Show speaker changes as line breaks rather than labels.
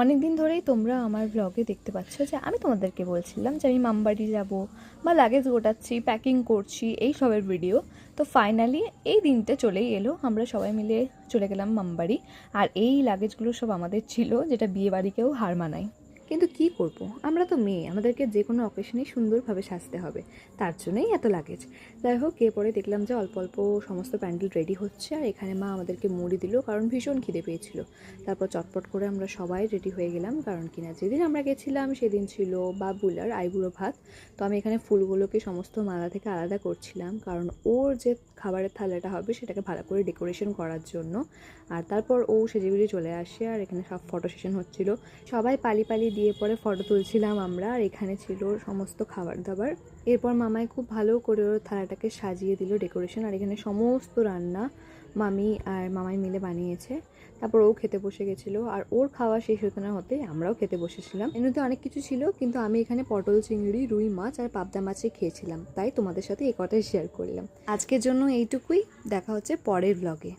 অনেক দিন ধরেই তোমরা আমার ব্লগে দেখতে পাচ্ছ যে আমি তোমাদেরকে বলছিলাম যে আমি মামবাড়ি যাব বা লাগেজ গোটাচ্ছি, প্যাকিং করছি, এই সবের ভিডিও। তো ফাইনালি এই দিনটা চলেই এলো, আমরা সবাই মিলে চলে গেলাম মামবাড়ি। আর এই লাগেজগুলো সব আমাদের ছিল, যেটা বিয়ে বাড়িকেও হার মানায়। কিন্তু কি করব, আমরা তো মেয়ে, আমাদেরকে যে কোনো অকেশনেই সুন্দরভাবে সাজতে হবে, তার জন্যই এত লাগেজ। যাই হোক, এরপরে দেখলাম যে অল্প অল্প সমস্ত প্যান্ডেল রেডি হচ্ছে, আর এখানে মা আমাদেরকে মুড়ি দিল, কারণ ভীষণ খিদে পেয়েছিল। তারপর চটপট করে আমরা সবাই রেডি হয়ে গেলাম, কারণ কিনা যেদিন আমরা গেছিলাম সেদিন ছিল বাবুল আর আইবুড়ো ভাত। তো আমি এখানে ফুলগুলোকে সমস্ত মালা থেকে আলাদা করছিলাম, কারণ ওর যে খাবারের থালাটা হবে সেটাকে ভালো করে ডেকোরেশন করার জন্য। আর তারপর ও সেজেগুড়ি চলে আসে, আর এখানে সব ফটো সেশন হচ্ছিল, সবাই পালি পালি দিয়ে পরে ফটো তুলছিলাম আমরা। আর এখানে ছিল সমস্ত খাবার দাবার। এরপর মামাই খুব ভালো করে ওর থালাটাকে সাজিয়ে দিল ডেকোরেশন, আর এখানে সমস্ত রান্না মামি আর মামাই মিলে বানিয়েছে। তারপর ও খেতে বসে গেছিলো, আর ওর খাওয়া শেষ হতে না হতে আমরাও খেতে বসেছিলাম। এমনিতে অনেক কিছু ছিল, কিন্তু আমি এখানে পটল, চিংড়ি, রুই মাছ আর পাবদা মাছে খেয়েছিলাম, তাই তোমাদের সাথে এই কথাই শেয়ার করলাম। আজকের জন্য এইটুকুই, দেখা হচ্ছে পরের ব্লগে।